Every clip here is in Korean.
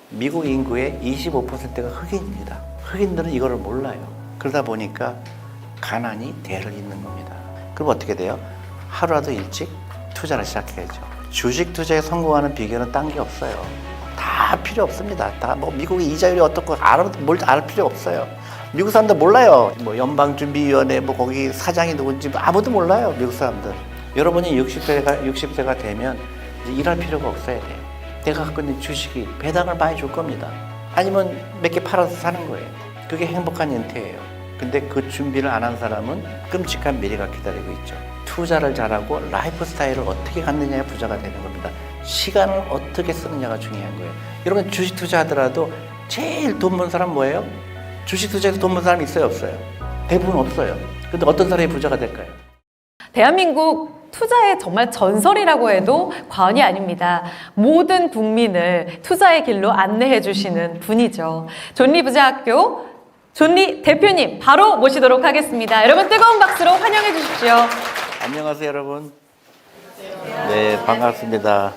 미국 인구의 25%가 흑인입니다. 흑인들은 이거를 몰라요. 그러다 보니까 가난이 대를 잇는 겁니다. 그럼 어떻게 돼요? 하루라도 일찍 투자를 시작해야죠. 주식 투자에 성공하는 비결은 딴 게 없어요. 다 필요 없습니다. 다 뭐 미국의 이자율이 어떻고 뭘 알 필요 없어요. 미국 사람들 몰라요. 뭐 연방준비위원회 뭐 거기 사장이 누군지 아무도 몰라요. 미국 사람들. 여러분이 60세가 되면 이제 일할 필요가 없어야 돼요. 내가 갖고 있는 주식이 배당을 많이 줄 겁니다. 아니면 몇 개 팔아서 사는 거예요. 그게 행복한 은퇴예요. 근데 그 준비를 안 한 사람은 끔찍한 미래가 기다리고 있죠. 투자를 잘하고 라이프 스타일을 어떻게 갖느냐에 부자가 되는 겁니다. 시간을 어떻게 쓰느냐가 중요한 거예요. 여러분 주식 투자하더라도 제일 돈 번 사람 뭐예요? 주식 투자에서 돈 번 사람 있어요, 없어요? 대부분 없어요. 근데 어떤 사람이 부자가 될까요? 대한민국 투자의 정말 전설이라고 해도 과언이 아닙니다. 모든 국민을 투자의 길로 안내해 주시는 분이죠. 존리 부자학교 존리 대표님 바로 모시도록 하겠습니다. 여러분 뜨거운 박수로 환영해 주십시오. 안녕하세요, 여러분. 네, 반갑습니다.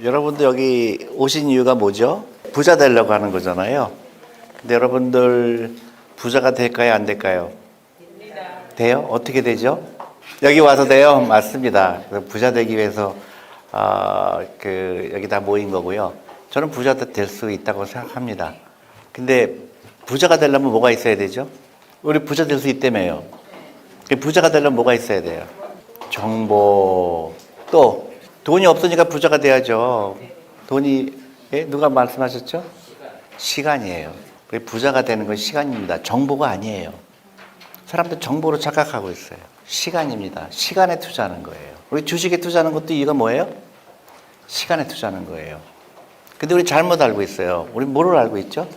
여러분도 여기 오신 이유가 뭐죠? 부자 되려고 하는 거잖아요. 근데 여러분들 부자가 될까요, 안 될까요? 돼요? 어떻게 되죠? 여기 와서 돼요? 맞습니다. 부자 되기 위해서 여기 다 모인 거고요. 저는 부자 될 수 있다고 생각합니다. 근데 부자가 되려면 뭐가 있어야 되죠? 우리 부자 될 수 있다며요. 부자가 되려면 뭐가 있어야 돼요? 정보, 또 돈이 없으니까 부자가 돼야죠. 돈이 누가 말씀하셨죠? 시간이에요. 부자가 되는 건 시간입니다. 정보가 아니에요. 사람들 정보로 착각하고 있어요. 시간입니다. 시간에 투자하는 거예요. 우리 주식에 투자하는 것도 이거 뭐예요? 시간에 투자하는 거예요. 근데 우리 잘못 알고 있어요. 우리 뭐를 알고 있죠?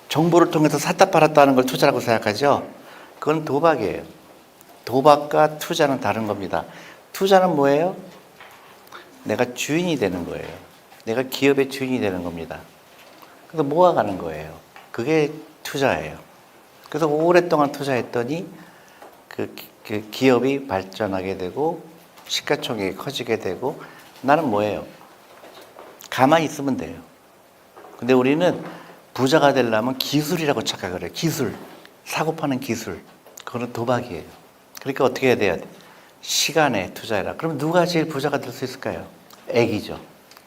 정보를 통해서 샀다 팔았다 하는 걸 투자라고 생각하죠? 그건 도박이에요. 도박과 투자는 다른 겁니다. 투자는 뭐예요? 내가 주인이 되는 거예요. 내가 기업의 주인이 되는 겁니다. 그래서 모아가는 거예요. 그게 투자예요. 그래서 오랫동안 투자했더니 그 기업이 발전하게 되고 시가총액이 커지게 되고 나는 뭐예요? 가만히 있으면 돼요. 근데 우리는 부자가 되려면 기술이라고 착각을 해요. 기술. 사고 파는 기술. 그거는 도박이에요. 그러니까 어떻게 해야 돼요? 시간에 투자해라. 그럼 누가 제일 부자가 될 수 있을까요? 애기죠.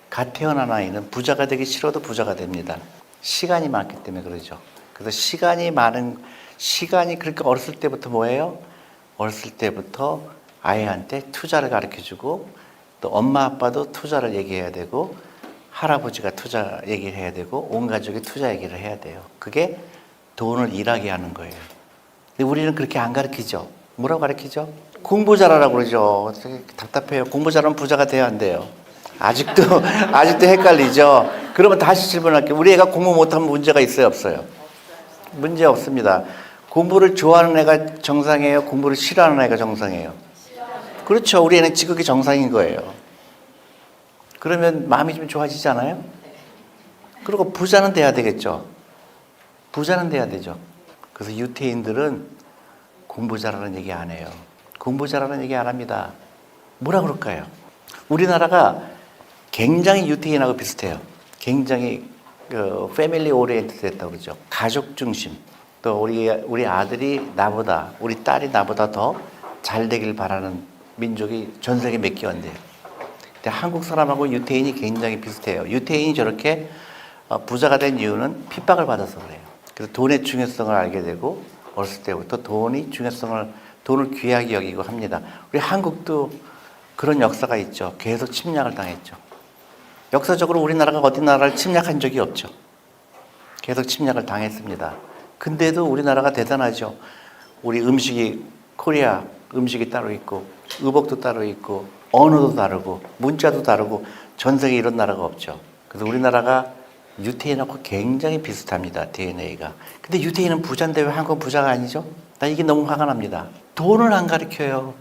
갓 태어난 아이는 부자가 되기 싫어도 부자가 됩니다. 시간이 많기 때문에 그러죠. 그래서 시간이 그러니까 어렸을 때부터 뭐예요? 어렸을 때부터 아이한테 투자를 가르쳐주고 또 엄마 아빠도 투자를 얘기해야 되고 할아버지가 투자 얘기를 해야 되고 온 가족이 투자 얘기를 해야 돼요. 그게 돈을 일하게 하는 거예요. 근데 우리는 그렇게 안 가르치죠. 뭐라고 가르치죠? 공부 잘하라고 그러죠. 되게 답답해요. 공부 잘하면 부자가 돼야 안 돼요. 아직도 헷갈리죠. 그러면 다시 질문할게요. 우리 애가 공부 못하면 문제가 있어요, 없어요? 문제 없습니다. 공부를 좋아하는 애가 정상이에요? 공부를 싫어하는 애가 정상이에요? 그렇죠. 우리 애는 지극히 정상인 거예요. 그러면 마음이 좀 좋아지잖아요? 그리고 부자는 돼야 되겠죠. 부자는 돼야 되죠. 그래서 유태인들은 공부 잘하는 얘기 안 해요. 공부 잘하는 얘기 안 합니다. 뭐라 그럴까요? 우리나라가 굉장히 유태인하고 비슷해요. 굉장히 패밀리 오리엔티드 됐다고 그러죠. 가족 중심. 또 우리 아들이 나보다, 우리 딸이 나보다 더 잘 되길 바라는 민족이 전 세계 몇 개인데요. 근데 한국 사람하고 유태인이 굉장히 비슷해요. 유태인이 저렇게 부자가 된 이유는 핍박을 받아서 그래요. 그래서 돈의 중요성을 알게 되고 어렸을 때부터 돈을 귀하게 여기고 합니다. 우리 한국도 그런 역사가 있죠. 계속 침략을 당했죠. 역사적으로 우리나라가 어디 나라를 침략한 적이 없죠. 계속 침략을 당했습니다. 근데도 우리나라가 대단하죠. 우리 음식이 코리아 음식이 따로 있고 의복도 따로 있고 언어도 다르고 문자도 다르고 전 세계에 이런 나라가 없죠. 그래서 우리나라가 유태인하고 굉장히 비슷합니다. DNA가. 근데 유태인은 부자인데 왜 한국은 부자가 아니죠? 나 이게 너무 화가 납니다. 돈을 안 가르쳐요.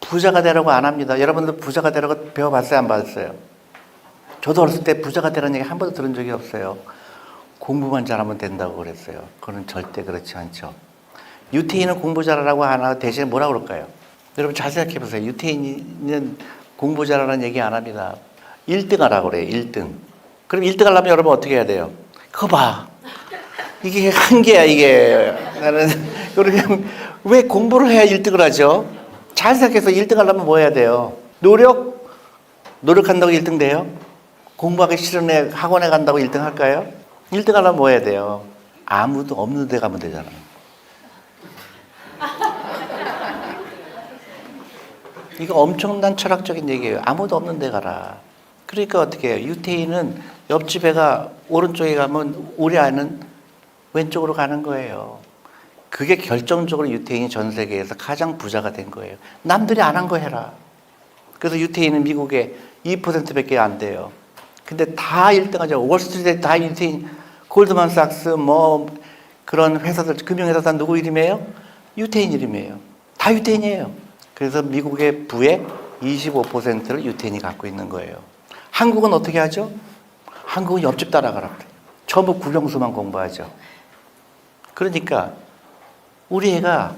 부자가 되라고 안 합니다. 여러분들 부자가 되라고 배워봤어요? 안 봤어요? 저도 어렸을 때 부자가 되라는 얘기 한 번도 들은 적이 없어요. 공부만 잘하면 된다고 그랬어요. 그건 절대 그렇지 않죠. 유태인은 공부 잘하라고 안 하고 대신에 뭐라고 그럴까요? 여러분 잘 생각해 보세요. 유태인은 공부 잘하라는 얘기 안 합니다. 1등 하라고 그래요. 1등. 그럼 1등 하려면 여러분 어떻게 해야 돼요? 그거 봐. 이게 한계야, 이게. 나는, 그러면 왜 공부를 해야 1등을 하죠? 잘 생각해서 1등 하려면 뭐 해야 돼요? 노력한다고 1등 돼요? 공부하기 싫은 애 학원에 간다고 1등 할까요? 1등 하려면 뭐 해야 돼요? 아무도 없는 데 가면 되잖아요. 이거 엄청난 철학적인 얘기예요. 아무도 없는 데 가라. 그러니까 어떻게 해요? 유태인은 옆집 애가 오른쪽에 가면 우리 아이는 왼쪽으로 가는 거예요. 그게 결정적으로 유태인이 전 세계에서 가장 부자가 된 거예요. 남들이 안 한 거 해라. 그래서 유태인은 미국에 2%밖에 안 돼요. 근데 다 1등하죠. 월스트리트에 다 유태인, 골드만삭스 뭐 그런 회사들, 금융회사 다 누구 이름이에요? 유태인 이름이에요. 다 유태인이에요. 그래서 미국의 부의 25%를 유태인이 갖고 있는 거예요. 한국은 어떻게 하죠? 한국은 옆집 따라가라 그래요. 전부 국영수만 공부하죠. 그러니까 우리 애가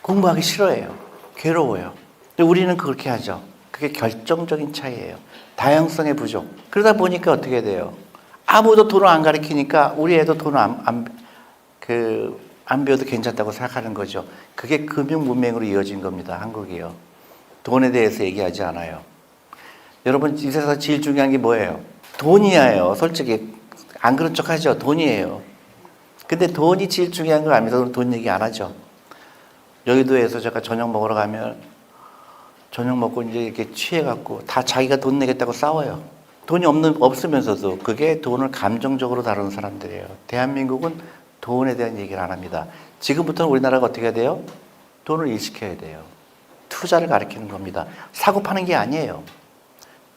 공부하기 싫어해요. 괴로워요. 근데 우리는 그렇게 하죠. 그게 결정적인 차이예요. 다양성의 부족. 그러다 보니까 어떻게 돼요? 아무도 돈을 안 가르치니까 우리 애도 돈을 안 배워도 괜찮다고 생각하는 거죠. 그게 금융 문맹으로 이어진 겁니다. 한국이요. 돈에 대해서 얘기하지 않아요. 여러분, 이 세상에서 제일 중요한 게 뭐예요? 돈이에요. 솔직히 안 그런 척 하죠. 돈이에요. 근데 돈이 제일 중요한 걸 알면서 돈 얘기 안 하죠. 여의도에서 제가 저녁 먹으러 가면 저녁 먹고 이제 이렇게 취해갖고 다 자기가 돈 내겠다고 싸워요. 돈이 없으면서도 그게 돈을 감정적으로 다루는 사람들이에요. 대한민국은 돈에 대한 얘기를 안 합니다. 지금부터는 우리나라가 어떻게 해야 돼요? 돈을 일시켜야 돼요. 투자를 가르치는 겁니다. 사고 파는 게 아니에요.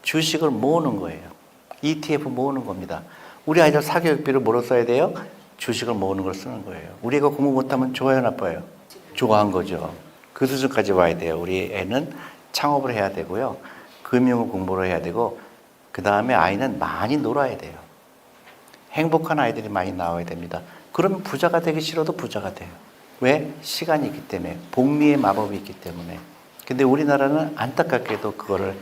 주식을 모으는 거예요. ETF 모으는 겁니다. 우리 아이들 사교육비를 뭐로 써야 돼요? 주식을 모으는 걸 쓰는 거예요. 우리 애가 공부 못하면 좋아요, 나빠요? 좋아한 거죠. 그 수준까지 와야 돼요. 우리 애는 창업을 해야 되고요. 금융을 공부를 해야 되고, 그 다음에 아이는 많이 놀아야 돼요. 행복한 아이들이 많이 나와야 됩니다. 그러면 부자가 되기 싫어도 부자가 돼요. 왜? 시간이 있기 때문에. 복리의 마법이 있기 때문에. 근데 우리나라는 안타깝게도 그거를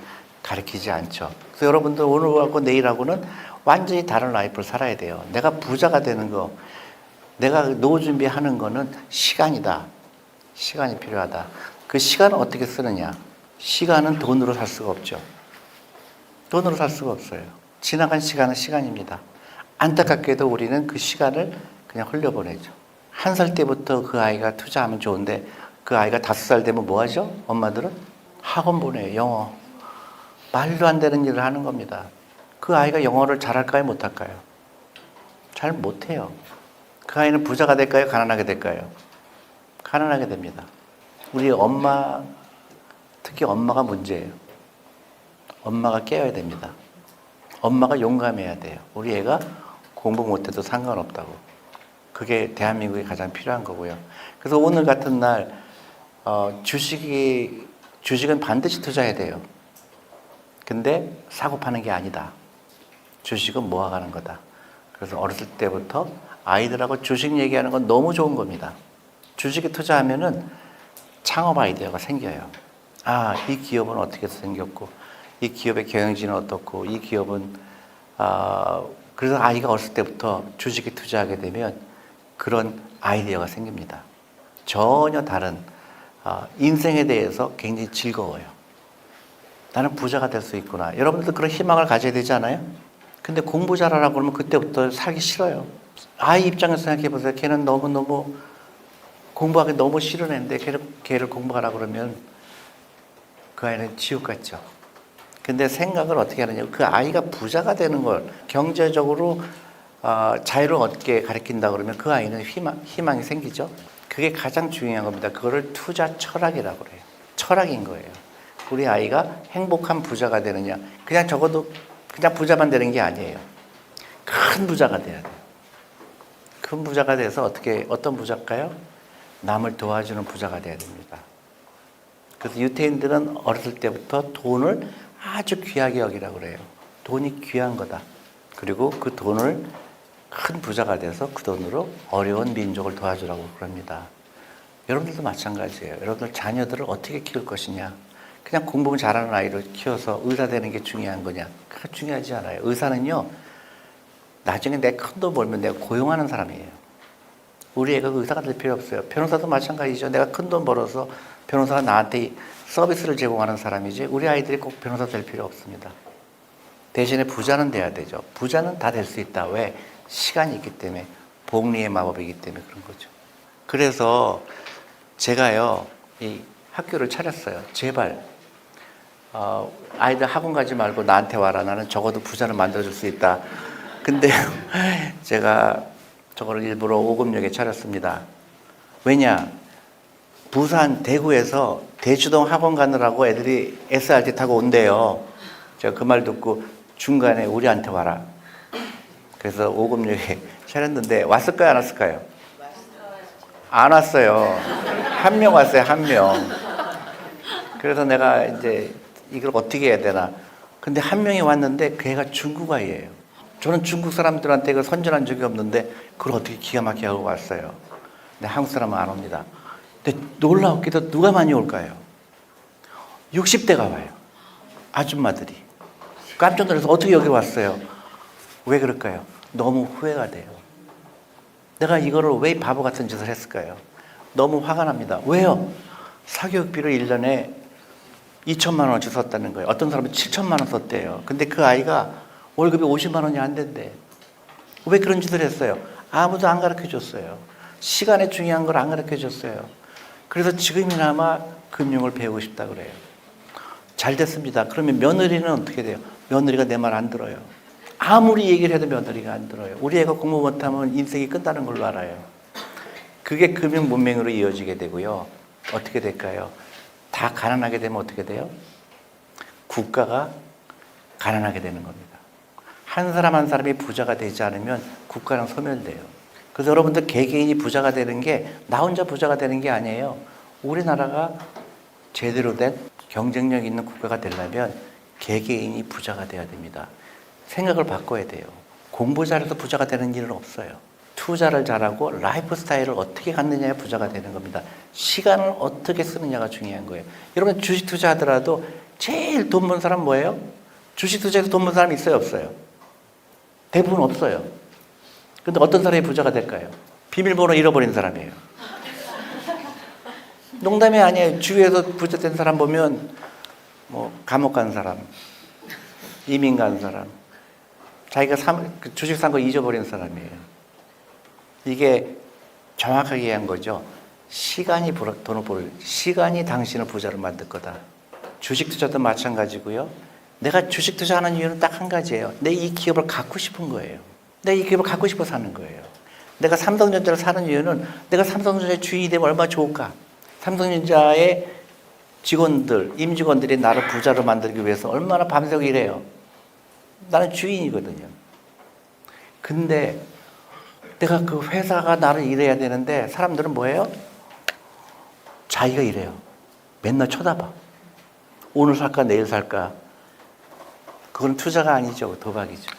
가르치지 않죠. 그래서 여러분들 오늘하고 내일하고는 완전히 다른 라이프를 살아야 돼요. 내가 부자가 되는 거, 내가 노후 준비하는 거는 시간이다. 시간이 필요하다. 그 시간을 어떻게 쓰느냐? 시간은 돈으로 살 수가 없죠. 돈으로 살 수가 없어요. 지나간 시간은 시간입니다. 안타깝게도 우리는 그 시간을 그냥 흘려보내죠. 1살 때부터 그 아이가 투자하면 좋은데 그 아이가 5살 되면 뭐 하죠? 엄마들은 학원 보내요. 영어. 말도 안 되는 일을 하는 겁니다. 그 아이가 영어를 잘할까요? 못할까요? 잘 못해요. 그 아이는 부자가 될까요? 가난하게 될까요? 가난하게 됩니다. 우리 엄마, 특히 엄마가 문제예요. 엄마가 깨어야 됩니다. 엄마가 용감해야 돼요. 우리 애가 공부 못해도 상관없다고. 그게 대한민국에 가장 필요한 거고요. 그래서 오늘 같은 날 주식은 반드시 투자해야 돼요. 근데 사고 파는 게 아니다. 주식은 모아가는 거다. 그래서 어렸을 때부터 아이들하고 주식 얘기하는 건 너무 좋은 겁니다. 주식에 투자하면은 창업 아이디어가 생겨요. 아, 이 기업은 어떻게 생겼고, 이 기업의 경영진은 어떻고, 이 기업은, 그래서 아이가 어렸을 때부터 주식에 투자하게 되면 그런 아이디어가 생깁니다. 전혀 다른, 인생에 대해서 굉장히 즐거워요. 나는 부자가 될 수 있구나. 여러분들도 그런 희망을 가져야 되지 않아요? 근데 공부 잘하라고 그러면 그때부터 살기 싫어요. 아이 입장에서 생각해 보세요. 걔는 너무너무 공부하기 너무 싫은 애인데 걔를 공부하라고 그러면 그 아이는 지옥 같죠. 근데 생각을 어떻게 하느냐. 그 아이가 부자가 되는 걸 경제적으로 자유를 얻게 가르친다 그러면 그 아이는 희망이 생기죠. 그게 가장 중요한 겁니다. 그거를 투자 철학이라고 그래요. 철학인 거예요. 우리 아이가 행복한 부자가 되느냐. 그냥 적어도 그냥 부자만 되는 게 아니에요. 큰 부자가 돼야 돼요. 큰 부자가 돼서 어떤 부자일까요? 남을 도와주는 부자가 돼야 됩니다. 그래서 유태인들은 어렸을 때부터 돈을 아주 귀하게 여기라고 그래요. 돈이 귀한 거다. 그리고 그 돈을 큰 부자가 돼서 그 돈으로 어려운 민족을 도와주라고 그럽니다. 여러분들도 마찬가지예요. 여러분들 자녀들을 어떻게 키울 것이냐. 그냥 공부 잘하는 아이를 키워서 의사 되는 게 중요한 거냐? 그거 중요하지 않아요. 의사는요, 나중에 내가 큰 돈 벌면 내가 고용하는 사람이에요. 우리 애가 의사가 될 필요 없어요. 변호사도 마찬가지죠. 내가 큰 돈 벌어서 변호사가 나한테 서비스를 제공하는 사람이지 우리 아이들이 꼭 변호사 될 필요 없습니다. 대신에 부자는 돼야 되죠. 부자는 다 될 수 있다. 왜? 시간이 있기 때문에, 복리의 마법이기 때문에 그런 거죠. 그래서 제가요, 이 학교를 차렸어요. 제발 아이들 학원 가지 말고 나한테 와라. 나는 적어도 부자를 만들어줄 수 있다. 근데 제가 저거를 일부러 오금역에 차렸습니다. 왜냐? 부산, 대구에서 대주동 학원 가느라고 애들이 SRT 타고 온대요. 제가 그 말 듣고 중간에 우리한테 와라. 그래서 오금역에 차렸는데 왔을까요? 안 왔을까요? 안 왔어요. 한 명 왔어요. 한 명. 그래서 내가 이제 이걸 어떻게 해야 되나. 근데 한 명이 왔는데 그 애가 중국 아이예요. 저는 중국 사람들한테 이걸 선전한 적이 없는데 그걸 어떻게 기가 막히게 하고 왔어요. 근데 한국 사람은 안 옵니다. 근데 놀라웠게도 누가 많이 올까요? 60대가 와요. 아줌마들이. 깜짝 놀라서 어떻게 여기 왔어요? 왜 그럴까요? 너무 후회가 돼요. 내가 이거를 왜 바보 같은 짓을 했을까요? 너무 화가 납니다. 왜요? 사교육비를 1년에 2천만 원어치 썼다는 거예요. 어떤 사람은 7천만 원 썼대요. 근데 그 아이가 월급이 50만 원이 안 된대. 왜 그런 짓을 했어요? 아무도 안 가르쳐 줬어요. 시간의 중요한 걸 안 가르쳐 줬어요. 그래서 지금이나마 금융을 배우고 싶다 그래요. 잘 됐습니다. 그러면 며느리는 어떻게 돼요? 며느리가 내 말 안 들어요. 아무리 얘기를 해도 며느리가 안 들어요. 우리 애가 공부 못하면 인생이 끝나는 걸로 알아요. 그게 금융 문맹으로 이어지게 되고요. 어떻게 될까요? 다 가난하게 되면 어떻게 돼요? 국가가 가난하게 되는 겁니다. 한 사람 한 사람이 부자가 되지 않으면 국가는 소멸돼요. 그래서 여러분들 개개인이 부자가 되는 게 나 혼자 부자가 되는 게 아니에요. 우리나라가 제대로 된 경쟁력 있는 국가가 되려면 개개인이 부자가 돼야 됩니다. 생각을 바꿔야 돼요. 공부 잘해서 부자가 되는 일은 없어요. 투자를 잘하고 라이프 스타일을 어떻게 갖느냐에 부자가 되는 겁니다. 시간을 어떻게 쓰느냐가 중요한 거예요. 여러분 주식 투자하더라도 제일 돈 번 사람 뭐예요? 주식 투자에서 돈 번 사람 있어요? 없어요? 대부분 없어요. 근데 어떤 사람이 부자가 될까요? 비밀번호 잃어버린 사람이에요. 농담이 아니에요. 주위에서 부자 된 사람 보면 뭐 감옥 간 사람, 이민 간 사람, 자기가 주식 산 거 잊어버린 사람이에요. 이게 정확하게 이해한 거죠. 시간이 돈을 벌, 시간이 당신을 부자로 만들 거다. 주식 투자도 마찬가지고요. 내가 주식 투자하는 이유는 딱 한 가지예요. 내 이 기업을 갖고 싶은 거예요. 내 이 기업을 갖고 싶어 사는 거예요. 내가 삼성전자를 사는 이유는 내가 삼성전자의 주인이 되면 얼마나 좋을까. 삼성전자의 직원들, 임직원들이 나를 부자로 만들기 위해서 얼마나 밤새고 일해요. 나는 주인이거든요. 근데 내가 그 회사가 나를 일해야 되는데 사람들은 뭐예요? 자기가 일해요. 맨날 쳐다봐. 오늘 살까 내일 살까. 그건 투자가 아니죠. 도박이죠.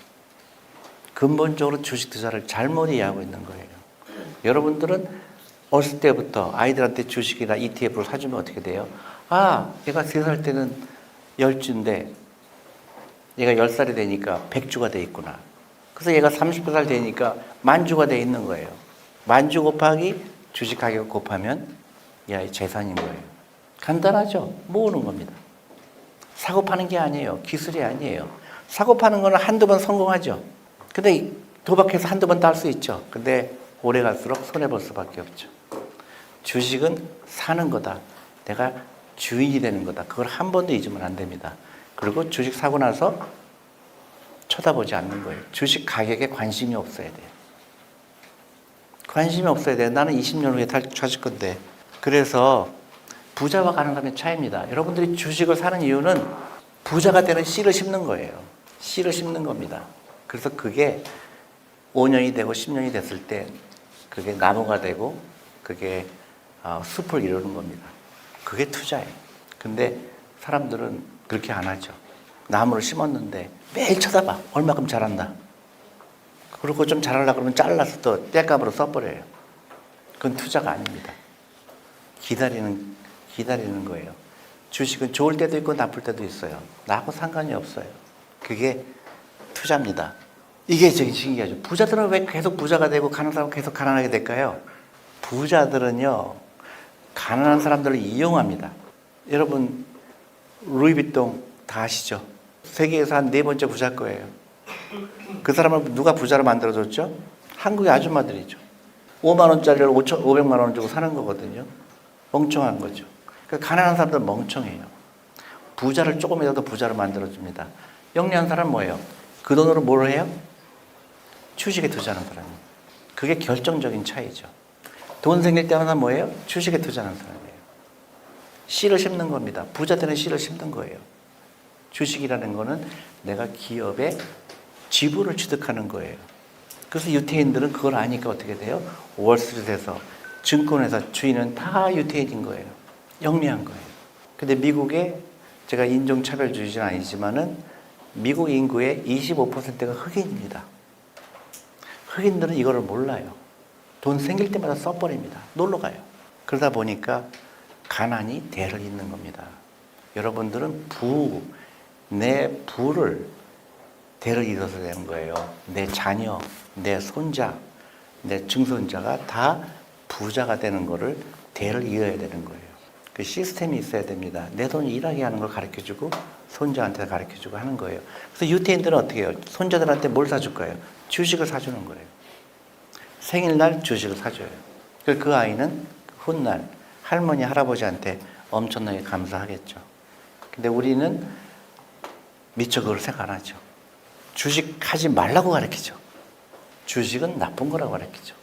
근본적으로 주식 투자를 잘못 이해하고 있는 거예요. 여러분들은 어렸을 때부터 아이들한테 주식이나 ETF를 사주면 어떻게 돼요? 아, 얘가 3살 때는 10주인데 얘가 10살이 되니까 100주가 돼 있구나. 그래서 얘가 30살 되니까 10,000주가 돼 있는 거예요. 10,000주 곱하기 주식 가격 곱하면 얘의 재산인 거예요. 간단하죠? 모으는 겁니다. 사고 파는 게 아니에요. 기술이 아니에요. 사고 파는 거는 한두 번 성공하죠. 근데 도박해서 한두 번 딸 수 있죠. 근데 오래 갈수록 손해볼 수밖에 없죠. 주식은 사는 거다. 내가 주인이 되는 거다. 그걸 한 번도 잊으면 안 됩니다. 그리고 주식 사고 나서 쳐다보지 않는 거예요. 주식 가격에 관심이 없어야 돼요. 관심이 없어야 돼요. 나는 20년 후에 찾을 건데. 그래서 부자와 가난함의 차이입니다. 여러분들이 주식을 사는 이유는 부자가 되는 씨를 심는 거예요. 씨를 심는 겁니다. 그래서 그게 5년이 되고 10년이 됐을 때 그게 나무가 되고 그게 숲을 이루는 겁니다. 그게 투자예요. 근데 사람들은 그렇게 안 하죠. 나무를 심었는데 매일 쳐다봐. 얼마큼 자란다. 그리고 좀 자라려고 그러면 잘라서 또 땔감으로 써버려요. 그건 투자가 아닙니다. 기다리는 거예요. 주식은 좋을 때도 있고 나쁠 때도 있어요. 나하고 상관이 없어요. 그게 투자입니다. 이게 되게 신기하죠. 부자들은 왜 계속 부자가 되고 가난한 사람은 계속 가난하게 될까요? 부자들은요, 가난한 사람들을 이용합니다. 여러분, 루이비통 다 아시죠? 세계에서 한 4번째 부자일 거예요. 그 사람을 누가 부자로 만들어줬죠? 한국의 아줌마들이죠. 5만 원짜리를 500만 원 주고 사는 거거든요. 멍청한 거죠. 그러니까 가난한 사람들은 멍청해요. 부자를 조금이라도 부자로 만들어줍니다. 영리한 사람은 뭐예요? 그 돈으로 뭘 해요? 주식에 투자하는 사람이에요. 그게 결정적인 차이죠. 돈 생길 때마다 뭐예요? 주식에 투자하는 사람이에요. 씨를 심는 겁니다. 부자들은 씨를 심는 거예요. 주식이라는 거는 내가 기업의 지분을 취득하는 거예요. 그래서 유태인들은 그걸 아니까 어떻게 돼요? 월스트리트에서 증권회사 주인은 다 유태인인 거예요. 영리한 거예요. 근데 미국에 제가 인종차별주의자는 아니지만은 미국 인구의 25%가 흑인입니다. 흑인들은 이거를 몰라요. 돈 생길 때마다 써버립니다. 놀러 가요. 그러다 보니까 가난이 대를 잇는 겁니다. 여러분들은 내 부를 대를 이뤄서 되는 거예요. 내 자녀, 내 손자, 내 증손자가 다 부자가 되는 거를 대를 이어야 되는 거예요. 그 시스템이 있어야 됩니다. 내 돈 일하게 하는 걸 가르쳐주고 손자한테 가르쳐주고 하는 거예요. 그래서 유태인들은 어떻게 해요? 손자들한테 뭘 사줄 거예요? 주식을 사주는 거예요. 생일날 주식을 사줘요. 그 아이는 훗날 할머니, 할아버지한테 엄청나게 감사하겠죠. 근데 우리는 미처 그걸 생각 안 하죠. 주식 하지 말라고 가르치죠. 주식은 나쁜 거라고 가르치죠.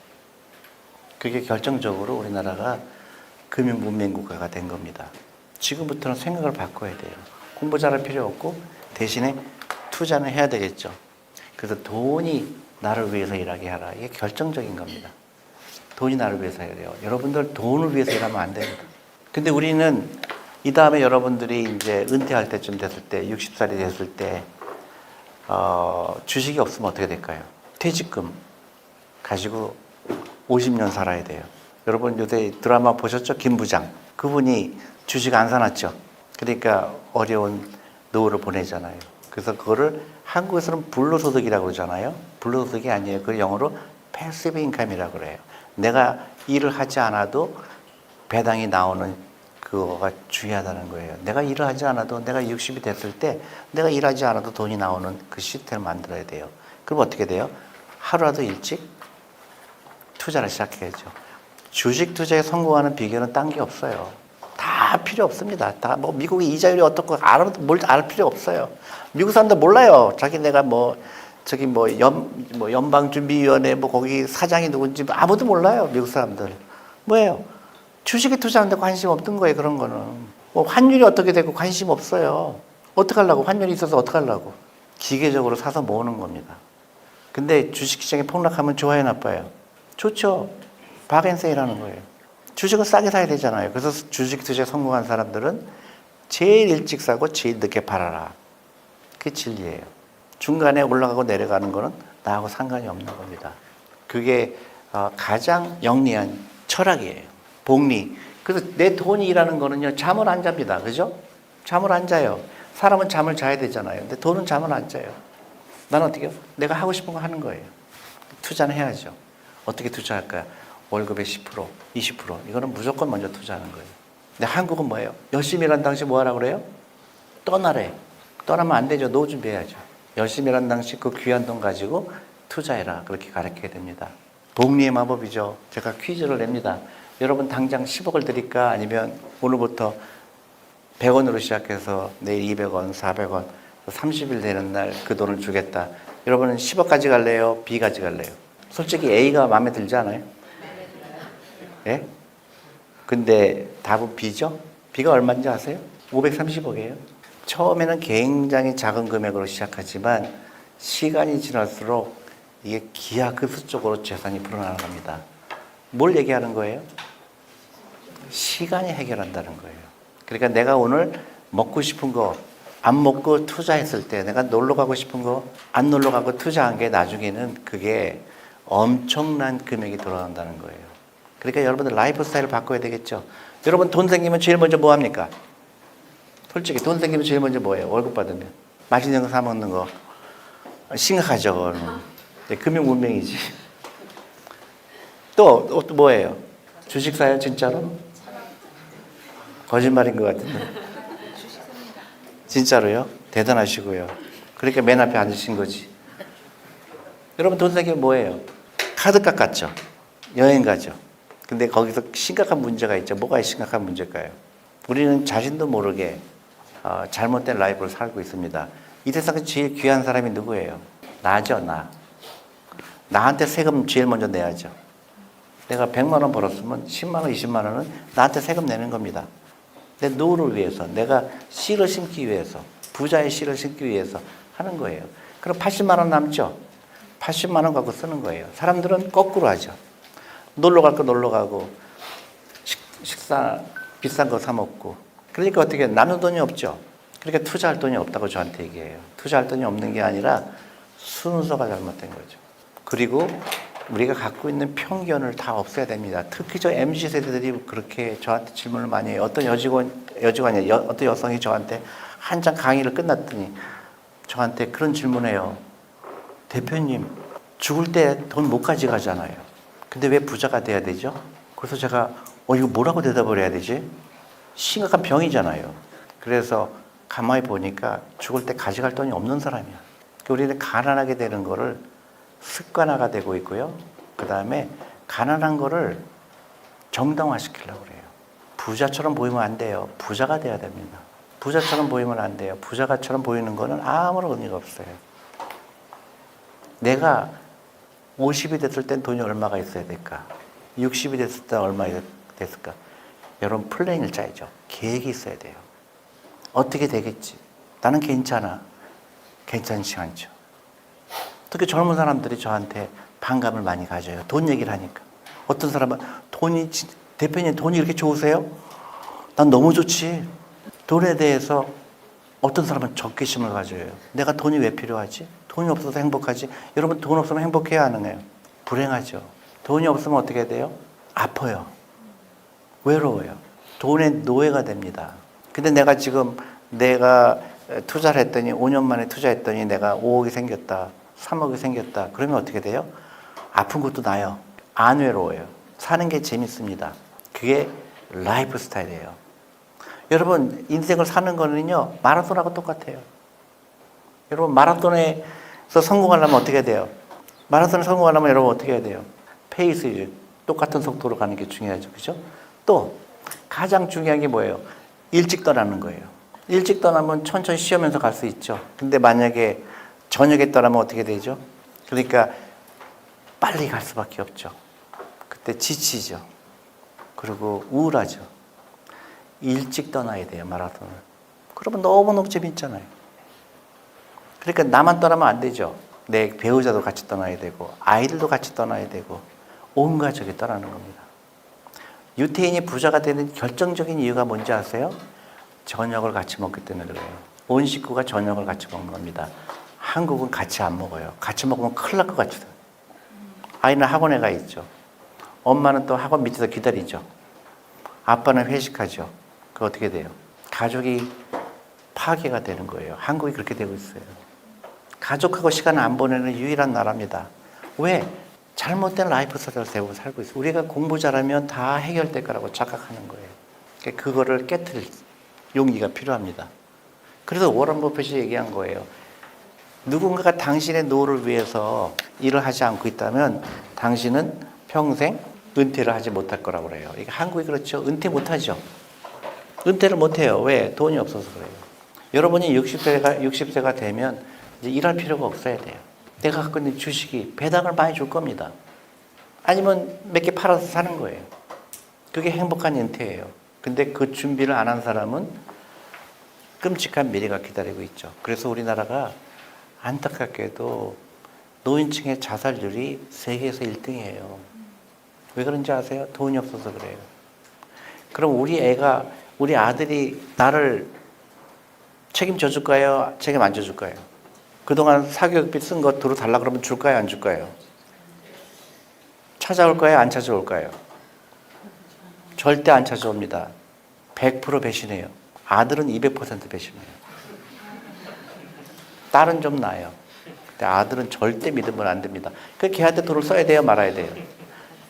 그게 결정적으로 우리나라가 금융문명국가가 된 겁니다. 지금부터는 생각을 바꿔야 돼요. 공부 잘할 필요 없고 대신에 투자는 해야 되겠죠. 그래서 돈이 나를 위해서 일하게 하라. 이게 결정적인 겁니다. 돈이 나를 위해서 일해요. 여러분들 돈을 위해서 일하면 안 됩니다. 근데 우리는 이 다음에 여러분들이 이제 은퇴할 때쯤 됐을 때, 60살이 됐을 때, 주식이 없으면 어떻게 될까요? 퇴직금 가지고 50년 살아야 돼요. 여러분 요새 드라마 보셨죠? 김부장. 그분이 주식 안 사놨죠. 그러니까 어려운 노후를 보내잖아요. 그래서 그거를 한국에서는 불로소득이라고 그러잖아요. 불로소득이 아니에요. 그 영어로 패시브 인컴이라고 그래요. 내가 일을 하지 않아도 배당이 나오는 그거가 중요하다는 거예요. 내가 일을 하지 않아도 내가 60이 됐을 때 내가 일하지 않아도 돈이 나오는 그 시스템을 만들어야 돼요. 그럼 어떻게 돼요? 하루라도 일찍 투자를 시작해야죠. 주식 투자에 성공하는 비결은 딴 게 없어요. 다 필요 없습니다. 다 뭐 미국의 이자율이 어떻고 뭘 알 필요 없어요. 미국 사람들 몰라요. 자기네가 연방준비위원회 거기 사장이 누군지 아무도 몰라요. 미국 사람들. 뭐예요? 주식에 투자하는데 관심 없던 거예요. 그런 거는. 뭐 환율이 어떻게 되고 관심 없어요. 어떡하려고? 환율이 있어서 어떡하려고? 기계적으로 사서 모으는 겁니다. 근데 주식시장이 폭락하면 좋아요, 나빠요? 좋죠. 박앤세일하는 거예요. 주식은 싸게 사야 되잖아요. 그래서 주식 투자에 성공한 사람들은 제일 일찍 사고 제일 늦게 팔아라. 그게 진리예요. 중간에 올라가고 내려가는 거는 나하고 상관이 없는 겁니다. 그게 가장 영리한 철학이에요. 복리. 그래서 내 돈이 일하는 거는요, 잠을 안 잡니다. 그죠? 잠을 안 자요. 사람은 잠을 자야 되잖아요. 근데 돈은 잠을 안 자요. 나는 어떻게 해요? 내가 하고 싶은 거 하는 거예요. 투자는 해야죠. 어떻게 투자할까요? 월급의 10%, 20%. 이거는 무조건 먼저 투자하는 거예요. 근데 한국은 뭐예요? 열심히 일한 당시 뭐 하라고 그래요? 떠나래. 떠나면 안 되죠. 노후 준비해야죠. 열심히 일한 당시 그 귀한 돈 가지고 투자해라. 그렇게 가르쳐야 됩니다. 복리의 마법이죠. 제가 퀴즈를 냅니다. 여러분 당장 10억을 드릴까? 아니면 오늘부터 100원으로 시작해서 내일 200원, 400원, 30일 되는 날 그 돈을 주겠다. 여러분은 10억 가져갈래요? B 가져갈래요? 솔직히 A가 마음에 들지 않아요? 예? 근데 답은 B죠? B가 얼마인지 아세요? 530억이에요. 처음에는 굉장히 작은 금액으로 시작하지만 시간이 지날수록 이게 기하급수적으로 재산이 불어나갑니다. 뭘 얘기하는 거예요? 시간이 해결한다는 거예요. 그러니까 내가 오늘 먹고 싶은 거 안 먹고 투자했을 때, 내가 놀러 가고 싶은 거 안 놀러 가고 투자한 게 나중에는 그게 엄청난 금액이 돌아간다는 거예요. 그러니까 여러분들 라이프 스타일을 바꿔야 되겠죠. 여러분 돈 생기면 제일 먼저 뭐 합니까? 솔직히 돈 생기면 제일 먼저 뭐예요? 월급 받으면. 맛있는 거 사 먹는 거. 심각하죠, 그거는. 금융 문명이지. 또 뭐예요? 주식 사요, 진짜로? 거짓말인 것 같은데. 진짜로요? 대단하시고요. 그러니까 맨 앞에 앉으신 거지. 여러분 돈 생기면 뭐예요? 카드값 같죠? 여행 가죠. 근데 거기서 심각한 문제가 있죠. 뭐가 심각한 문제일까요? 우리는 자신도 모르게 잘못된 라이프를 살고 있습니다. 이 세상에 제일 귀한 사람이 누구예요? 나죠, 나. 나한테 세금 제일 먼저 내야죠. 내가 100만 원 벌었으면 10만 원, 20만 원은 나한테 세금 내는 겁니다. 내 노후를 위해서, 내가 씨를 심기 위해서, 부자의 씨를 심기 위해서 하는 거예요. 그럼 80만 원 남죠? 80만 원 갖고 쓰는 거예요. 사람들은 거꾸로 하죠. 놀러 갈 거 놀러 가고, 식사 비싼 거 사 먹고. 그러니까 어떻게 남는 돈이 없죠. 그러니까 투자할 돈이 없다고 저한테 얘기해요. 투자할 돈이 없는 게 아니라 순서가 잘못된 거죠. 그리고 우리가 갖고 있는 편견을 다 없애야 됩니다. 특히 저 MZ 세대들이 그렇게 저한테 질문을 많이 해요. 어떤 여직원이 어떤 여성이 저한테 한창 강의를 끝났더니 저한테 그런 질문해요. 대표님, 죽을 때 돈 못 가져가잖아요. 근데 왜 부자가 돼야 되죠? 그래서 제가 이거 뭐라고 대답을 해야 되지? 심각한 병이잖아요. 그래서 가만히 보니까 죽을 때 가져갈 돈이 없는 사람이야. 우리는 가난하게 되는 거를 습관화가 되고 있고요. 그 다음에 가난한 거를 정당화시키려고 그래요. 부자처럼 보이면 안 돼요. 부자가 돼야 됩니다. 부자처럼 보이면 안 돼요. 부자가처럼 보이는 거는 아무런 의미가 없어요. 내가 50이 됐을 땐 돈이 얼마가 있어야 될까? 60이 됐을 때 얼마 됐을까? 여러분 플랜을 짜야죠. 계획이 있어야 돼요. 어떻게 되겠지? 나는 괜찮아. 괜찮지 않죠. 특히 젊은 사람들이 저한테 반감을 많이 가져요. 돈 얘기를 하니까. 어떤 사람은 대표님 돈이 이렇게 좋으세요? 난 너무 좋지. 돈에 대해서 어떤 사람은 적개심을 가져요. 내가 돈이 왜 필요하지? 돈이 없어서 행복하지? 여러분 돈 없으면 행복해야 하는 거예요. 불행하죠. 돈이 없으면 어떻게 돼요? 아파요. 외로워요. 돈의 노예가 됩니다. 근데 내가 투자를 했더니 5년 만에 투자했더니 내가 5억이 생겼다. 3억이 생겼다. 그러면 어떻게 돼요? 아픈 것도 나요. 안 외로워요. 사는 게 재밌습니다. 그게 라이프 스타일이에요. 여러분 인생을 사는 거는요 마라톤하고 똑같아요. 여러분 마라톤에서 성공하려면 어떻게 돼요? 마라톤에 성공하려면 여러분 어떻게 해야 돼요? 페이스 똑같은 속도로 가는 게 중요하죠. 그죠? 또 가장 중요한 게 뭐예요? 일찍 떠나는 거예요. 일찍 떠나면 천천히 쉬면서 갈 수 있죠. 근데 만약에 저녁에 떠나면 어떻게 되죠? 그러니까 빨리 갈 수밖에 없죠. 그때 지치죠. 그리고 우울하죠. 일찍 떠나야 돼요, 마라톤을. 그러면 너무너무 재밌잖아요. 그러니까 나만 떠나면 안 되죠. 내 배우자도 같이 떠나야 되고 아이들도 같이 떠나야 되고 온 가족이 떠나는 겁니다. 유태인이 부자가 되는 결정적인 이유가 뭔지 아세요? 저녁을 같이 먹기 때문에 그래요. 온 식구가 저녁을 같이 먹는 겁니다. 한국은 같이 안 먹어요. 같이 먹으면 큰일 날 것 같아요. 아이는 학원에 가 있죠. 엄마는 또 학원 밑에서 기다리죠. 아빠는 회식하죠. 그 어떻게 돼요? 가족이 파괴가 되는 거예요. 한국이 그렇게 되고 있어요. 가족하고 시간을 안 보내는 유일한 나라입니다. 왜? 잘못된 라이프 스타일을 살고 있어요. 우리가 공부 잘하면 다 해결될 거라고 착각하는 거예요. 그거를 깨트릴 용기가 필요합니다. 그래서 워런 버핏이 얘기한 거예요. 누군가가 당신의 노후를 위해서 일을 하지 않고 있다면 당신은 평생 은퇴를 하지 못할 거라고 그래요. 이게 한국이 그렇죠. 은퇴 못하죠. 은퇴를 못해요. 왜? 돈이 없어서 그래요. 여러분이 60세가 되면 이제 일할 필요가 없어야 돼요. 내가 갖고 있는 주식이 배당을 많이 줄 겁니다. 아니면 몇 개 팔아서 사는 거예요. 그게 행복한 은퇴예요. 근데 그 준비를 안 한 사람은 끔찍한 미래가 기다리고 있죠. 그래서 우리나라가 안타깝게도 노인층의 자살률이 세계에서 1등이에요. 왜 그런지 아세요? 돈이 없어서 그래요. 그럼 우리 아들이 나를 책임져 줄까요? 책임 안 져 줄까요? 그동안 사교육비 쓴 거 도로 달라 그러면 줄까요? 안 줄까요? 찾아올까요? 안 찾아올까요? 절대 안 찾아옵니다. 100% 배신해요. 아들은 200% 배신해요. 딸은 좀 나아요. 근데 아들은 절대 믿으면 안 됩니다. 그 걔한테 돈을 써야 돼요, 말아야 돼요.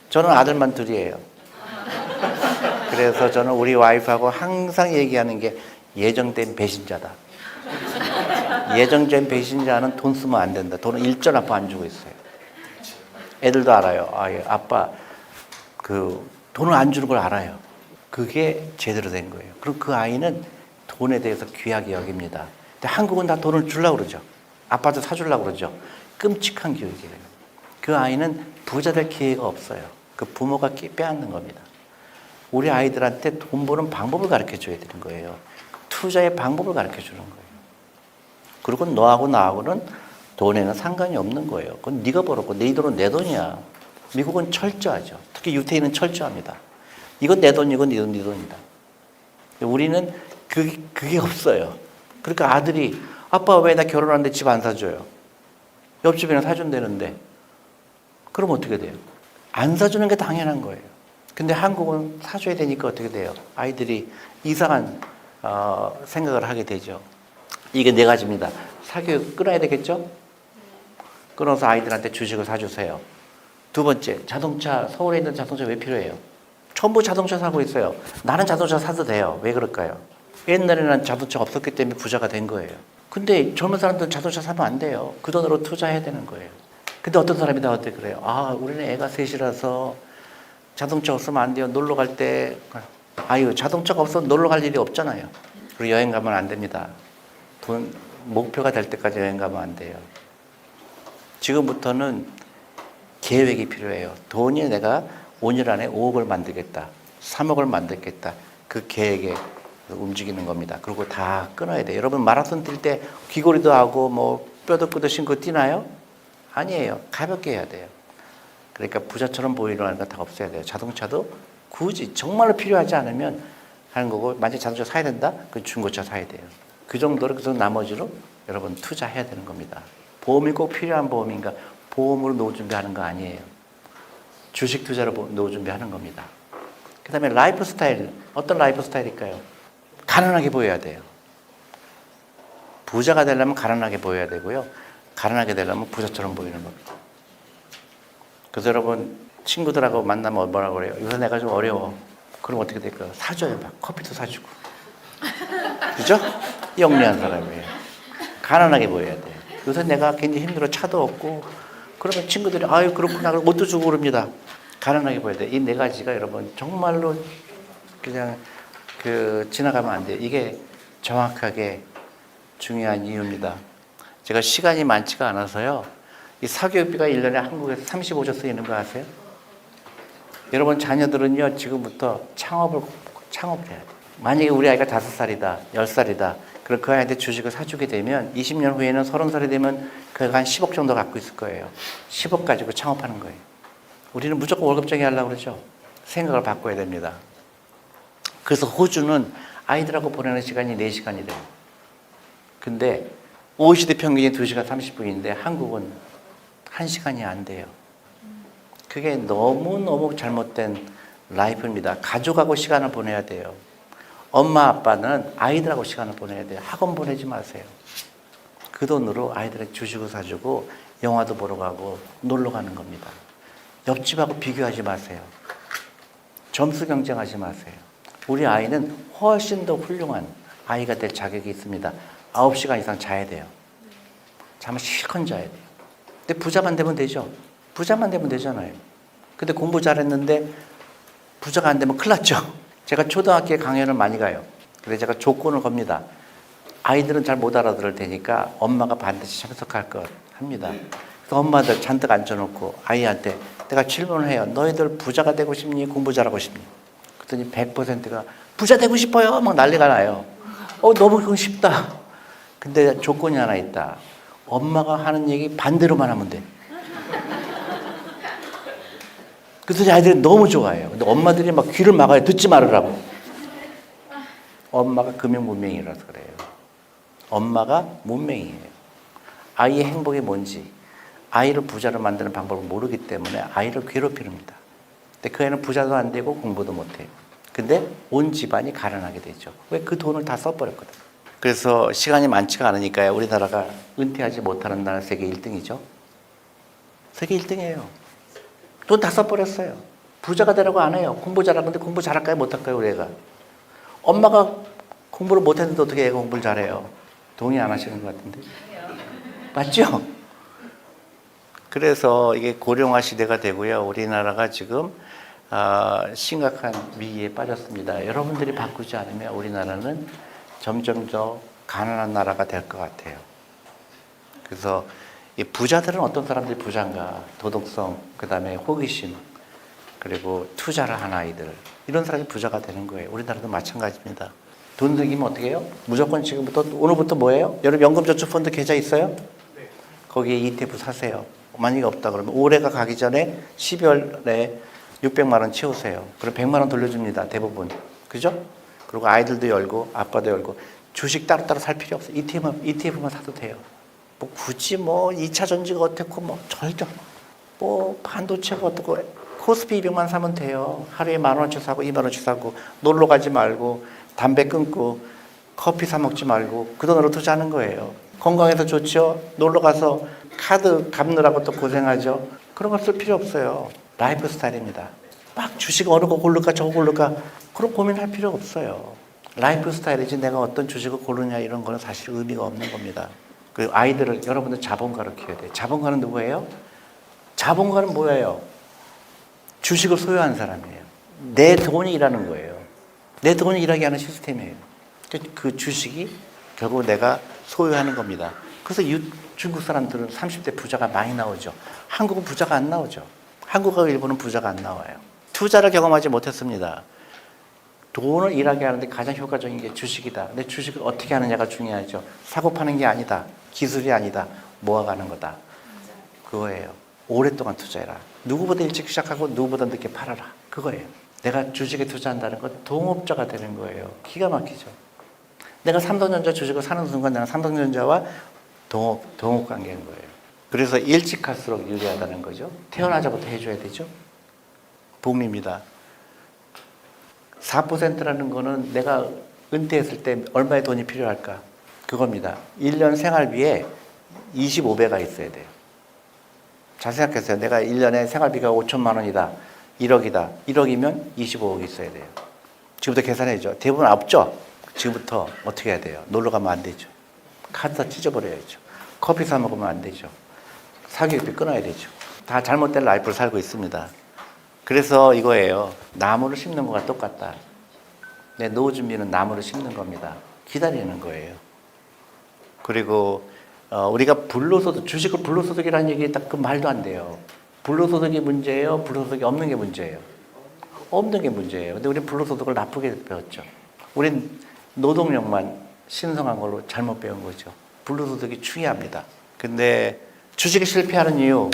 저는 아들만 둘이에요. 그래서 저는 우리 와이프하고 항상 얘기하는 게 예정된 배신자다. 예정된 배신자는 돈 쓰면 안 된다. 돈은 일전 아빠 안 주고 있어요. 애들도 알아요. 아빠 돈을 안 주는 걸 알아요. 그게 제대로 된 거예요. 그럼 그 아이는 돈에 대해서 귀하게 여깁니다. 근데 한국은 다 돈을 주려고 그러죠. 아빠도 사주려고 그러죠. 끔찍한 교육이에요. 그 아이는 부자 될 기회가 없어요. 그 부모가 빼앗는 겁니다. 우리 아이들한테 돈 버는 방법을 가르쳐 줘야 되는 거예요. 투자의 방법을 가르쳐 주는 거예요. 그리고 너하고 나하고는 돈에는 상관이 없는 거예요. 그건 네가 벌었고 내 돈은 내 돈이야. 미국은 철저하죠. 특히 유태인은 철저합니다. 이건 내 돈, 이건 네 돈, 네 돈이다. 우리는 그게 없어요. 그러니까 아들이 아빠 왜 나 결혼하는데 집 안 사줘요? 옆집에는 사준다는데. 그럼 어떻게 돼요? 안 사주는 게 당연한 거예요. 근데 한국은 사줘야 되니까 어떻게 돼요? 아이들이 이상한 생각을 하게 되죠. 이게 네 가지입니다. 사교육 끊어야 되겠죠? 끊어서 아이들한테 주식을 사주세요. 두 번째, 자동차, 서울에 있는 자동차 왜 필요해요? 전부 자동차 사고 있어요. 나는 자동차 사도 돼요. 왜 그럴까요? 옛날에는 자동차가 없었기 때문에 부자가 된 거예요. 근데 젊은 사람들은 자동차 사면 안 돼요. 그 돈으로 투자해야 되는 거예요. 근데 어떤 사람이 나한테 그래요. 우리는 애가 셋이라서 자동차 없으면 안 돼요. 놀러 갈 때, 자동차가 없으면 놀러 갈 일이 없잖아요. 그리고 여행 가면 안 됩니다. 목표가 될 때까지 여행 가면 안 돼요. 지금부터는 계획이 필요해요. 돈이 내가 5년 안에 5억을 만들겠다. 3억을 만들겠다. 그 계획에 움직이는 겁니다. 그리고 다 끊어야 돼요. 여러분 마라톤 뛸 때 귀걸이도 하고 뼈도 끄드신 거 뛰나요? 아니에요. 가볍게 해야 돼요. 그러니까 부자처럼 보이려는 건 다 없애야 돼요. 자동차도 굳이 정말로 필요하지 않으면 하는 거고, 만약에 자동차 사야 된다? 그럼 중고차 사야 돼요. 그 정도로 그래서 나머지로 여러분 투자해야 되는 겁니다. 보험이 꼭 필요한 보험인가? 보험으로 노후 준비하는 거 아니에요. 주식 투자로 노후 준비하는 겁니다. 그 다음에 라이프 스타일. 어떤 라이프 스타일일까요? 가난하게 보여야 돼요. 부자가 되려면 가난하게 보여야 되고요. 가난하게 되려면 부자처럼 보이는 겁니다. 그래서 여러분 친구들하고 만나면 뭐라고 그래요? 요새 내가 좀 어려워. 그럼 어떻게 될까요? 사줘요. 막 커피도 사주고. 그죠? 영리한 사람이에요. 가난하게 보여야 돼요. 요새 내가 굉장히 힘들어. 차도 없고. 그러면 친구들이 그렇구나. 그럼 옷도 주고 그럽니다. 가난하게 보여야 돼요. 이 네 가지가 여러분 정말로 그냥 지나가면 안 돼요. 이게 정확하게 중요한 이유입니다. 제가 시간이 많지가 않아서요. 이 사교육비가 1년에 한국에서 35조 쓰이는 거 아세요? 여러분 자녀들은요 지금부터 창업해야 돼요. 만약에 우리 아이가 5살이다, 10살이다. 그럼 그 아이한테 주식을 사주게 되면 20년 후에는 30살이 되면 그 애가 한 10억 정도 갖고 있을 거예요. 10억 가지고 창업하는 거예요. 우리는 무조건 월급쟁이 하려고 그러죠. 생각을 바꿔야 됩니다. 그래서 호주는 아이들하고 보내는 시간이 4시간이래요. 근데 OECD 평균이 2시간 30분인데 한국은 1시간이 안 돼요. 그게 너무너무 잘못된 라이프입니다. 가족하고 시간을 보내야 돼요. 엄마 아빠는 아이들하고 시간을 보내야 돼요. 학원 보내지 마세요. 그 돈으로 아이들에게 주식을 사주고 영화도 보러 가고 놀러 가는 겁니다. 옆집하고 비교하지 마세요. 점수 경쟁하지 마세요. 우리 아이는 훨씬 더 훌륭한 아이가 될 자격이 있습니다. 9시간 이상 자야 돼요. 잠을 실컷 자야 돼요. 근데 부자만 되면 되죠. 부자만 되면 되잖아요. 근데 공부 잘했는데 부자가 안 되면 큰일 났죠. 제가 초등학교에 강연을 많이 가요. 그래서 제가 조건을 겁니다. 아이들은 잘 못 알아들을 테니까 엄마가 반드시 참석할 것 합니다. 그래서 엄마들 잔뜩 앉혀놓고 아이한테 내가 질문을 해요. 너희들 부자가 되고 싶니? 공부 잘하고 싶니? 그랬더니 100%가 부자 되고 싶어요. 막 난리가 나요. 너무 그건 쉽다. 근데 조건이 하나 있다. 엄마가 하는 얘기 반대로만 하면 돼. 그래서 아이들이 너무 좋아해요. 근데 엄마들이 막 귀를 막아요. 듣지 말으라고. 엄마가 금융문맹이라서 그래요. 엄마가 문맹이에요. 아이의 행복이 뭔지, 아이를 부자로 만드는 방법을 모르기 때문에 아이를 괴롭힙니다. 근데 그 애는 부자도 안 되고 공부도 못 해요. 근데 온 집안이 가난하게 되죠. 왜? 그 돈을 다 써버렸거든. 그래서 시간이 많지가 않으니까요. 우리나라가 은퇴하지 못하는 나라 세계 1등이죠. 세계 1등이에요. 돈 다 써버렸어요. 부자가 되라고 안 해요. 공부 잘하는데 공부 잘할까요? 못할까요? 우리 애가. 엄마가 공부를 못했는데 어떻게 애가 공부를 잘해요? 동의 안 하시는 것 같은데. 맞죠? 그래서 이게 고령화 시대가 되고요. 우리나라가 지금 심각한 위기에 빠졌습니다. 여러분들이 바꾸지 않으면 우리나라는 점점 더 가난한 나라가 될 것 같아요. 그래서 이 부자들은 어떤 사람들이 부자인가? 도덕성, 그 다음에 호기심, 그리고 투자를 한 아이들. 이런 사람이 부자가 되는 거예요. 우리나라도 마찬가지입니다. 돈 들이면 어떻게 해요? 무조건 지금부터, 오늘부터 뭐예요? 여러분 연금저축펀드 계좌 있어요? 네. 거기에 ETF 사세요. 만약에 없다 그러면 올해가 가기 전에 12월에 600만 원 채우세요. 그럼 100만 원 돌려줍니다. 대부분. 그죠? 그리고 아이들도 열고 아빠도 열고 주식 따로따로 살 필요 없어요. ETF만 사도 돼요. 뭐 굳이 뭐 2차 전지가 어떻고 뭐 절대 뭐 반도체가 어떻고 코스피 200만 사면 돼요. 하루에 10,000원씩 사고 20,000원씩 사고 놀러 가지 말고 담배 끊고 커피 사 먹지 말고 그 돈으로 투자하는 거예요. 건강해서 좋죠. 놀러 가서 카드 갚느라고 또 고생하죠. 그런 거 쓸 필요 없어요. 라이프 스타일입니다. 막 주식 어느 거 고를까 저거 고를까 그런 고민할 필요 없어요. 라이프 스타일이지 내가 어떤 주식을 고르냐 이런 거는 사실 의미가 없는 겁니다. 그 아이들을 여러분들 자본가로 키워야 돼요. 자본가는 누구예요? 자본가는 뭐예요? 주식을 소유한 사람이에요. 내 돈이 일하는 거예요. 내 돈이 일하게 하는 시스템이에요. 그 주식이 결국 내가 소유하는 겁니다. 그래서 중국 사람들은 30대 부자가 많이 나오죠. 한국은 부자가 안 나오죠. 한국하고 일본은 부자가 안 나와요. 투자를 경험하지 못했습니다. 돈을 일하게 하는데 가장 효과적인 게 주식이다. 근데 주식을 어떻게 하느냐가 중요하죠. 사고 파는 게 아니다. 기술이 아니다. 모아가는 거다. 그거예요. 오랫동안 투자해라. 누구보다 일찍 시작하고 누구보다 늦게 팔아라. 그거예요. 내가 주식에 투자한다는 건 동업자가 되는 거예요. 기가 막히죠. 내가 삼성전자 주식을 사는 순간 나는 삼성전자와 동업 관계인 거예요. 그래서 일찍 할수록 유리하다는 거죠. 태어나자부터 해줘야 되죠. 복리입니다. 4%라는 거는 내가 은퇴했을 때 얼마의 돈이 필요할까? 그겁니다. 1년 생활비에 25배가 있어야 돼요. 잘 생각해보세요. 내가 1년에 생활비가 5천만 원이다. 1억이다. 1억이면 25억이 있어야 돼요. 지금부터 계산해야죠. 대부분 없죠? 지금부터 어떻게 해야 돼요? 놀러 가면 안 되죠. 카드 다 찢어버려야죠. 커피 사 먹으면 안 되죠. 사교육비 끊어야 되죠. 다 잘못된 라이프를 살고 있습니다. 그래서 이거예요. 나무를 심는 거가 똑같다. 내 노후 준비는 나무를 심는 겁니다. 기다리는 거예요. 그리고 우리가 불로소득, 주식을 불로소득이라는 얘기 딱 그 말도 안 돼요. 불로소득이 문제예요? 불로소득이 없는 게 문제예요? 없는 게 문제예요. 근데 우리는 불로소득을 나쁘게 배웠죠. 우린 노동력만 신성한 걸로 잘못 배운 거죠. 불로소득이 중요합니다. 근데 주식에 실패하는 이유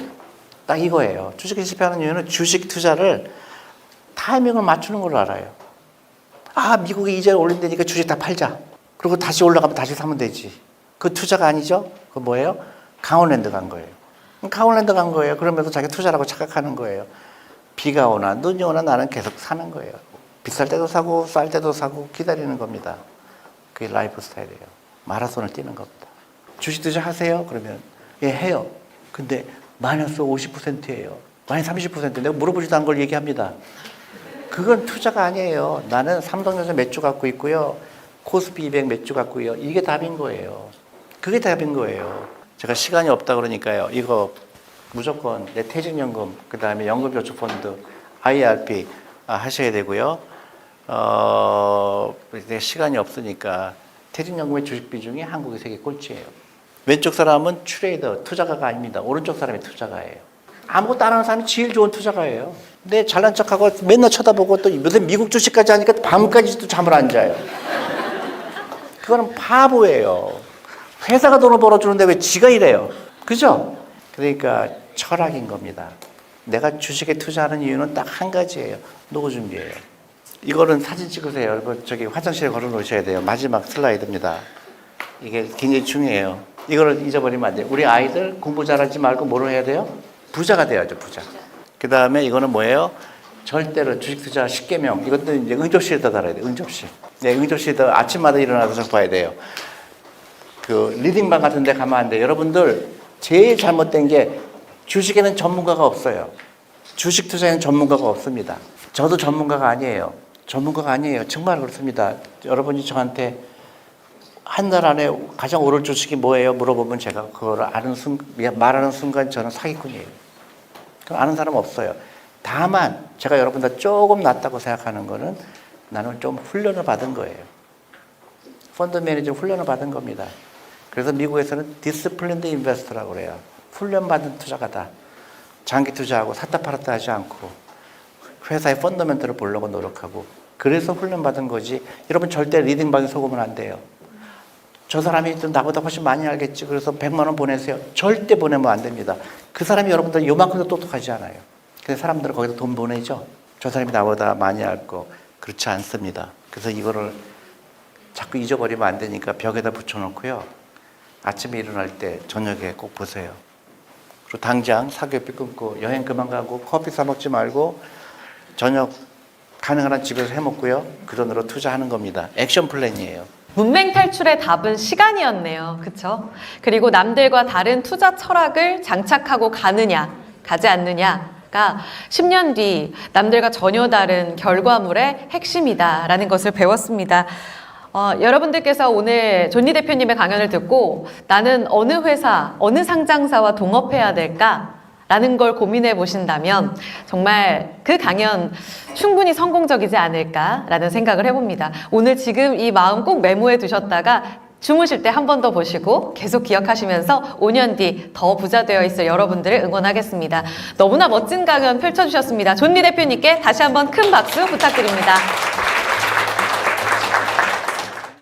딱 이거예요. 주식에 실패하는 이유는 주식 투자를 타이밍을 맞추는 걸로 알아요. 아, 미국이 이자를 올린다니까 주식 다 팔자. 그리고 다시 올라가면 다시 사면 되지. 그 투자가 아니죠? 그 뭐예요? 강원랜드 간 거예요. 강원랜드 간 거예요. 그러면서 자기 투자라고 착각하는 거예요. 비가 오나 눈이 오나 나는 계속 사는 거예요. 비쌀 때도 사고 쌀 때도 사고 기다리는 겁니다. 그게 라이프 스타일이에요. 마라톤을 뛰는 겁니다. 주식 투자 하세요? 그러면 예, 해요. 근데 마이너스 50%예요. 마이너스 30%. 내가 물어보지도 않은 걸 얘기합니다. 그건 투자가 아니에요. 나는 삼성전자 몇 주 갖고 있고요. 코스피 200 몇 주 갖고 있고요. 이게 답인 거예요. 그게 답인 거예요. 제가 시간이 없다 그러니까요. 이거 무조건 내 퇴직연금, 그 다음에 연금저축펀드, IRP 하셔야 되고요. 이제 시간이 없으니까 퇴직연금의 주식 비중이 한국이 세계 꼴찌예요. 왼쪽 사람은 트레이더, 투자가가 아닙니다. 오른쪽 사람이 투자가예요. 아무것도 안 하는 사람이 제일 좋은 투자가예요. 근데 잘난 척하고 맨날 쳐다보고 또 무슨 미국 주식까지 하니까 밤까지 또 잠을 안 자요. 그거는 바보예요. 회사가 돈을 벌어주는데 왜 지가 이래요? 그죠? 그러니까 철학인 겁니다. 내가 주식에 투자하는 이유는 딱 한 가지예요. 노후 준비예요. 이거는 사진 찍으세요. 여러분 저기 화장실에 걸어 놓으셔야 돼요. 마지막 슬라이드입니다. 이게 굉장히 중요해요. 이거를 잊어버리면 안 돼요. 우리 아이들 공부 잘하지 말고 뭐로 해야 돼요? 부자가 돼야죠, 부자. 그 다음에 이거는 뭐예요? 절대로 주식 투자 10개명 이것도 이제 응접실에다 달아야 돼요. 응접실. 네, 응접실에다 아침마다 일어나서 봐야 돼요. 그 리딩방 같은 데 가면 안 돼요. 여러분들 제일 잘못된 게 주식에는 전문가가 없어요. 주식 투자에는 전문가가 없습니다. 저도 전문가가 아니에요. 전문가가 아니에요. 정말 그렇습니다. 여러분이 저한테 한 달 안에 가장 오를 주식이 뭐예요? 물어보면 제가 그걸 말하는 순간 저는 사기꾼이에요. 그럼 아는 사람 없어요. 다만 제가 여러분들 조금 낫다고 생각하는 거는 나는 좀 훈련을 받은 거예요. 펀드 매니저 훈련을 받은 겁니다. 그래서 미국에서는 디스플린드 인베스터라고 그래요. 훈련받은 투자가다. 장기 투자하고 샀다 팔았다 하지 않고 회사의 펀더멘트를 보려고 노력하고 그래서 훈련받은 거지. 여러분 절대 리딩방에 속으면 안 돼요. 저 사람이 좀 나보다 훨씬 많이 알겠지. 그래서 100만 원 보내세요. 절대 보내면 안 됩니다. 그 사람이 여러분들 요만큼도 똑똑하지 않아요. 근데 사람들은 거기다 돈 보내죠. 저 사람이 나보다 많이 알고 그렇지 않습니다. 그래서 이거를 자꾸 잊어버리면 안 되니까 벽에다 붙여놓고요. 아침에 일어날 때 저녁에 꼭 보세요. 그리고 당장 사교육비 끊고 여행 그만 가고 커피 사 먹지 말고 저녁 가능한 한 집에서 해 먹고요. 그 돈으로 투자하는 겁니다. 액션 플랜이에요. 문맹 탈출의 답은 시간이었네요. 그쵸? 그리고 남들과 다른 투자 철학을 장착하고 가지 않느냐가 10년 뒤 남들과 전혀 다른 결과물의 핵심이다라는 것을 배웠습니다. 여러분들께서 오늘 존니 대표님의 강연을 듣고 나는 어느 회사, 어느 상장사와 동업해야 될까? 라는 걸 고민해 보신다면 정말 그 강연 충분히 성공적이지 않을까라는 생각을 해봅니다. 오늘 지금 이 마음 꼭 메모해 두셨다가 주무실 때 한 번 더 보시고 계속 기억하시면서 5년 뒤 더 부자 되어 있을 여러분들을 응원하겠습니다. 너무나 멋진 강연 펼쳐주셨습니다. 존니 대표님께 다시 한번 큰 박수 부탁드립니다.